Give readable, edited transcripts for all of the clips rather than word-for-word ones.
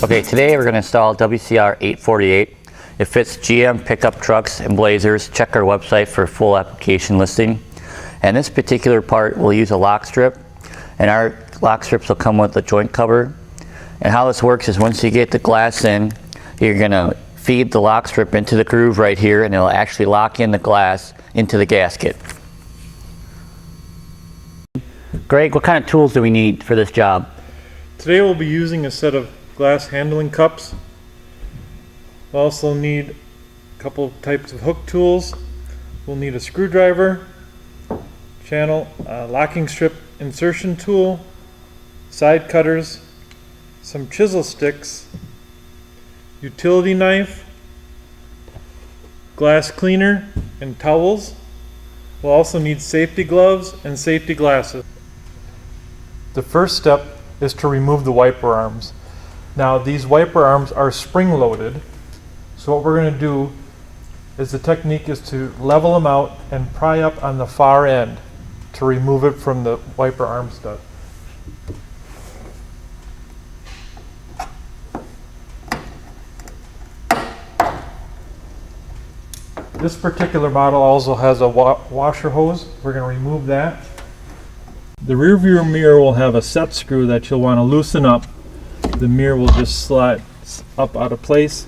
Okay, today we're going to install WCR 848. It fits GM pickup trucks and Blazers. Check our website for full application listing. And this particular part will use a lock strip, and our lock strips will come with a joint cover. And how this works is once you get the glass in, you're going to feed the lock strip into the groove right here, and it'll actually lock in the glass into the gasket. Greg, what kind of tools do we need for this job? Today we'll be using a set of glass handling cups. We'll also need a couple of types of hook tools. We'll need a screwdriver, channel, locking strip insertion tool, side cutters, some chisel sticks, utility knife, glass cleaner, and towels. We'll also need safety gloves and safety glasses. The first step is to remove the wiper arms. Now these wiper arms are spring loaded, so what we're going to do is the technique is to level them out and pry up on the far end to remove it from the wiper arm stud. This particular model also has a washer hose. We're going to remove that. The rear view mirror will have a set screw that you'll want to loosen up. The mirror will just slide up out of place.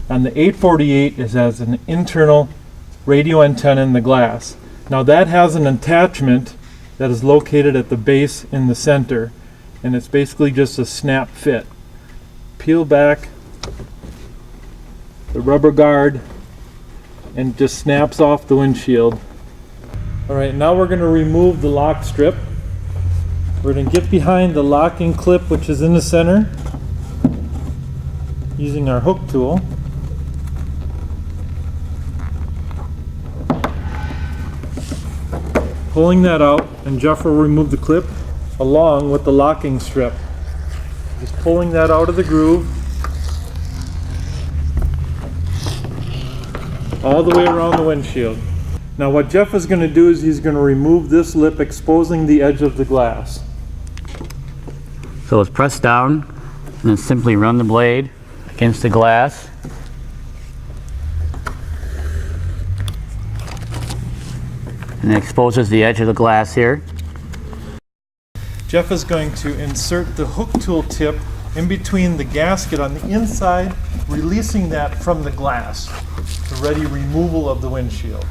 And the 848 has an internal radio antenna in the glass. Now that has an attachment that is located at the base in the center, and it's basically just a snap fit. Peel back the rubber guard and it just snaps off the windshield. Alright, now we're going to remove the lock strip. We're going to get behind the locking clip, which is in the center, using our hook tool. Pulling that out, and Jeff will remove the clip along with the locking strip. Just pulling that out of the groove all the way around the windshield. Now what Jeff is going to do is he's going to remove this lip, exposing the edge of the glass. So let's press down and then simply run the blade against the glass. And it exposes the edge of the glass here. Jeff is going to insert the hook tool tip in between the gasket on the inside, releasing that from the glass to ready removal of the windshield.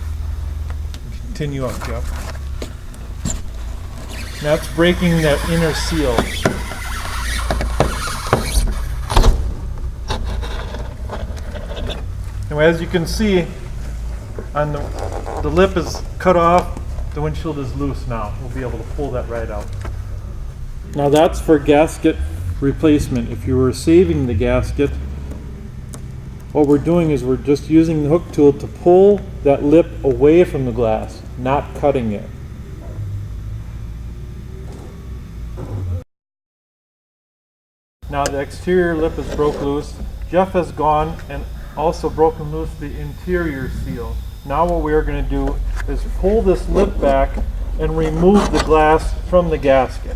Continue up, Jeff. That's breaking that inner seal. And as you can see, on the lip is cut off, the windshield is loose now. We'll be able to pull that right out. Now that's for gasket replacement. If you were saving the gasket, what we're doing is we're just using the hook tool to pull that lip away from the glass, not cutting it. Now the exterior lip is broke loose. Jeff has gone and also broken loose the interior seal. Now what we are going to do is pull this lip back and remove the glass from the gasket.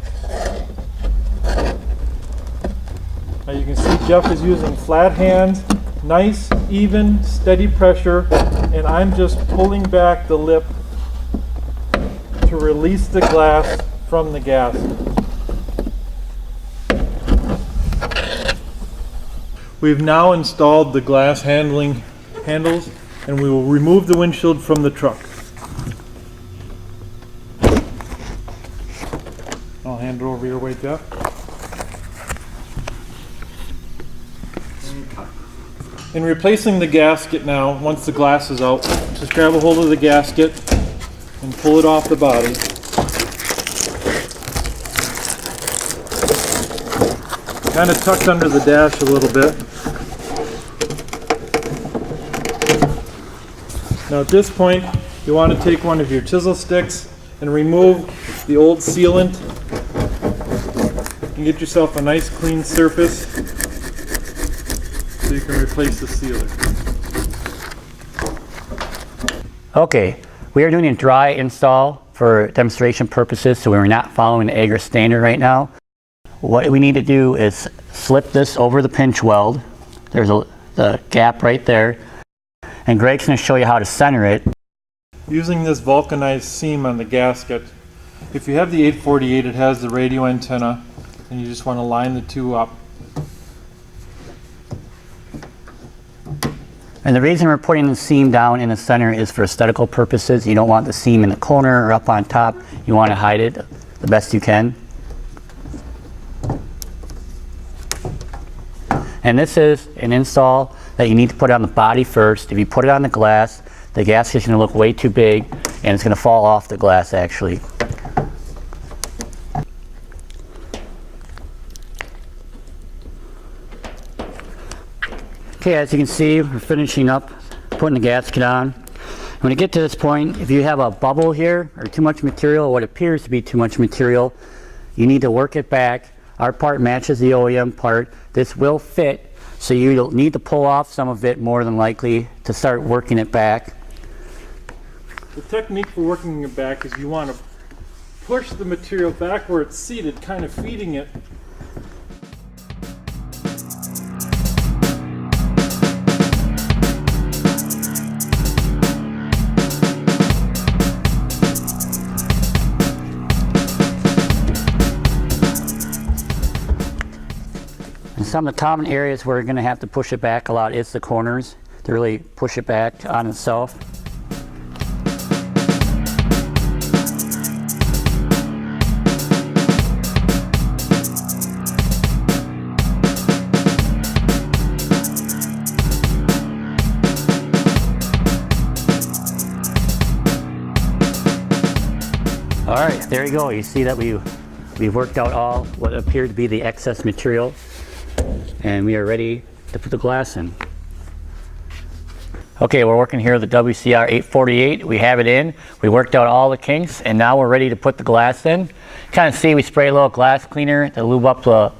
Now you can see Jeff is using flat hands, nice, even, steady pressure, and I'm just pulling back the lip to release the glass from the gasket. We've now installed the glass handles, and we will remove the windshield from the truck. I'll hand it over your way, Jeff. In replacing the gasket now, once the glass is out, just grab a hold of the gasket and pull it off the body. Kind of tucked under the dash a little bit. Now at this point, you want to take one of your chisel sticks and remove the old sealant and get yourself a nice clean surface so you can replace the sealer. Okay, we are doing a dry install for demonstration purposes, so we're not following the AGR standard right now. What we need to do is slip this over the pinch weld. There's the gap right there. And Greg's going to show you how to center it. Using this vulcanized seam on the gasket, if you have the 848, it has the radio antenna, and you just want to line the two up. And the reason we're putting the seam down in the center is for aesthetical purposes. You don't want the seam in the corner or up on top. You want to hide it the best you can. And this is an install that you need to put on the body first. If you put it on the glass, the gasket's going to look way too big and it's going to fall off the glass actually. Okay, as you can see, we're finishing up putting the gasket on. When you get to this point, if you have a bubble here or too much material, or what appears to be too much material, you need to work it back. Our part matches the OEM part. This will fit, so you'll need to pull off some of it more than likely to start working it back. The technique for working it back is you want to push the material back where it's seated, kind of feeding it. And some of the common areas where you're going to have to push it back a lot is the corners, to really push it back on itself. All right, there you go. You see that we've worked out all what appeared to be the excess material, and we are ready to put the glass in. Okay, we're working here with the WCR 848. We have it in. We worked out all the kinks, and now we're ready to put the glass in. Kind of see we spray a little glass cleaner to lube up the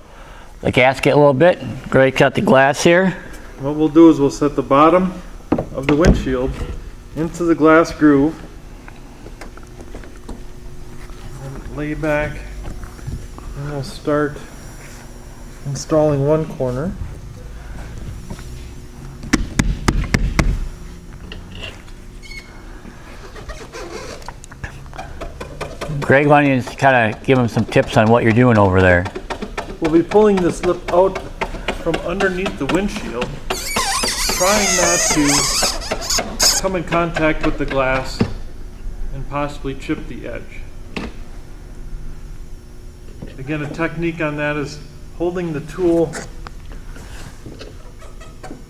gasket a little bit. Greg got the glass here. What we'll do is we'll set the bottom of the windshield into the glass groove. Lay back, and we'll start installing one corner. Greg, why don't you just kind of give him some tips on what you're doing over there? We'll be pulling this lip out from underneath the windshield, trying not to come in contact with the glass and possibly chip the edge. Again, a technique on that is holding the tool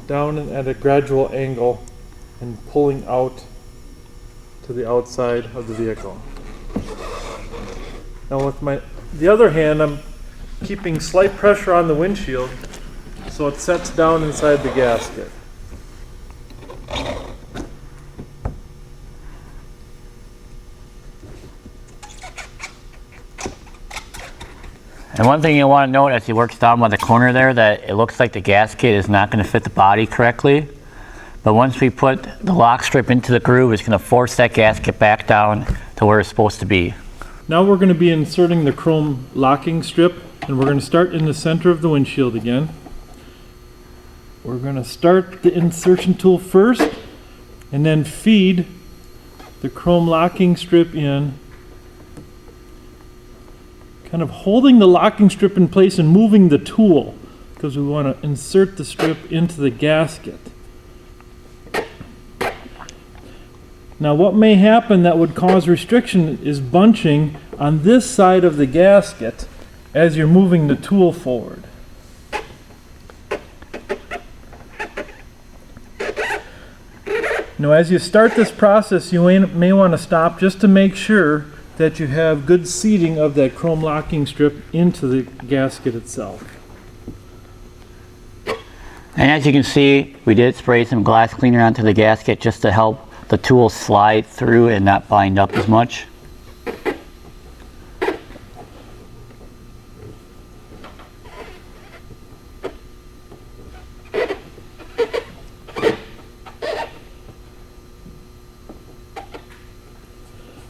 down at a gradual angle and pulling out to the outside of the vehicle. Now with the other hand, I'm keeping slight pressure on the windshield so it sets down inside the gasket. And one thing you'll want to note as he works down by the corner there, that it looks like the gasket is not going to fit the body correctly. But once we put the lock strip into the groove, it's going to force that gasket back down to where it's supposed to be. Now we're going to be inserting the chrome locking strip, and we're going to start in the center of the windshield again. We're going to start the insertion tool first and then feed the chrome locking strip in, kind of holding the locking strip in place and moving the tool because we want to insert the strip into the gasket. Now what may happen that would cause restriction is bunching on this side of the gasket as you're moving the tool forward. Now as you start this process, you may want to stop just to make sure that you have good seating of that chrome locking strip into the gasket itself. And as you can see, we did spray some glass cleaner onto the gasket just to help the tool slide through and not bind up as much.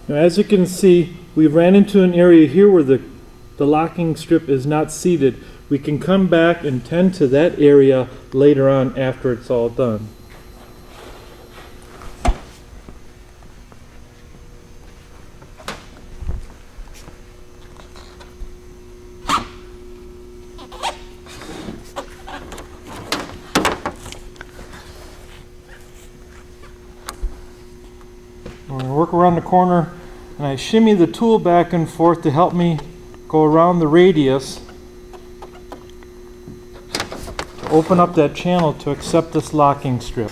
Now as you can see, we ran into an area here where the locking strip is not seated. We can come back and tend to that area later on after it's all done. I'm going to work around the corner, and I shimmy the tool back and forth to help me go around the radius to open up that channel to accept this locking strip.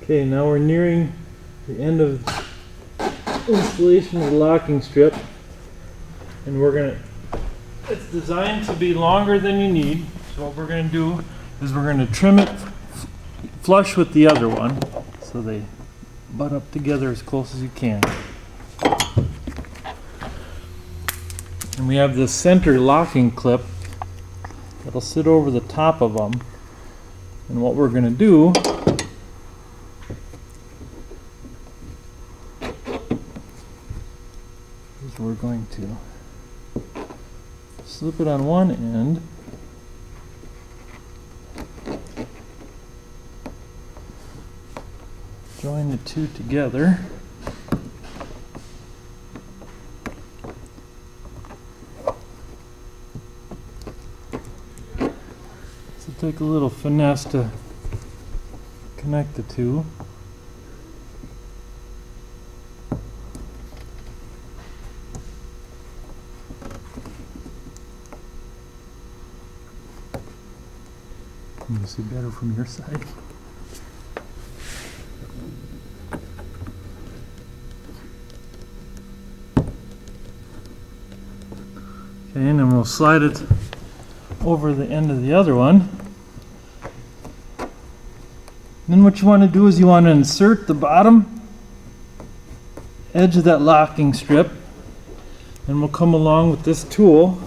Okay, now we're nearing the end of installation of the locking strip, and it's designed to be longer than you need. So what we're going to do is we're going to trim it flush with the other one so they butt up together as close as you can. And we have this center locking clip that'll sit over the top of them, and what we're going to do we're going to slip it on one end, join the two together, so take a little finesse to connect the two. You see better from your side. Okay, and then we'll slide it over the end of the other one. Then what you want to do is you want to insert the bottom edge of that locking strip, and we'll come along with this tool.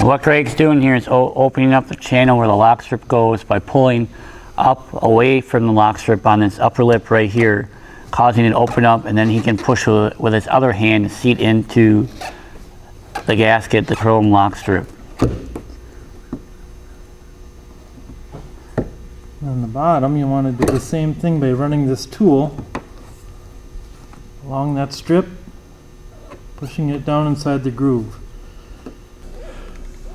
What Greg's doing here is opening up the channel where the lock strip goes by pulling up away from the lock strip on this upper lip right here, causing it to open up, and then he can push with his other hand to seat into the gasket, the chrome lock strip. On the bottom, you want to do the same thing by running this tool along that strip, pushing it down inside the groove.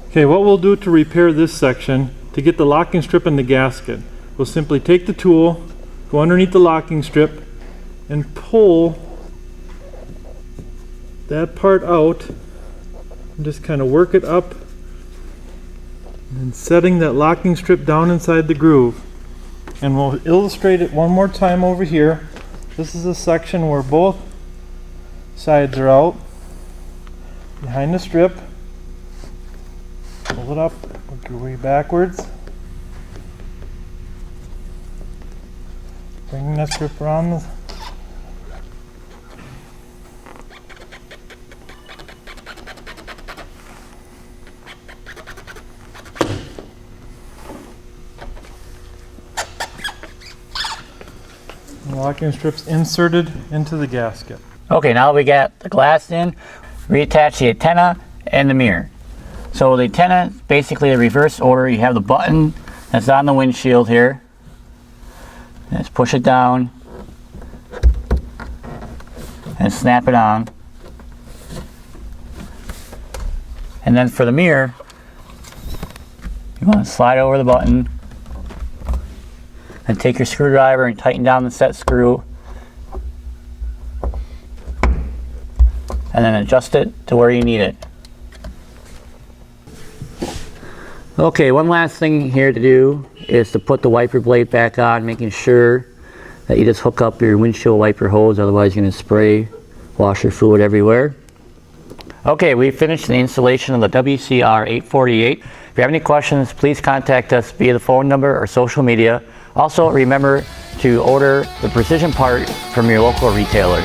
Okay, what we'll do to repair this section, to get the locking strip and the gasket, we'll simply take the tool, go underneath the locking strip, and pull that part out, and just kind of work it up, and setting that locking strip down inside the groove. And we'll illustrate it one more time over here. This is a section where both sides are out, behind the strip. Pull it up, work your way backwards. Bring that strip around the locking strips inserted into the gasket. Okay, now we got the glass in, reattach the antenna and the mirror. So the antenna is basically a reverse order. You have the button that's on the windshield here. Just push it down and snap it on. And then for the mirror, you want to slide over the button and take your screwdriver and tighten down the set screw, and then adjust it to where you need it. Okay, one last thing here to do is to put the wiper blade back on, making sure that you just hook up your windshield wiper hose, otherwise you're going to spray washer fluid everywhere. Okay, we finished the installation of the WCR 848. If you have any questions, please contact us via the phone number or social media. Also, remember to order the precision part from your local retailer.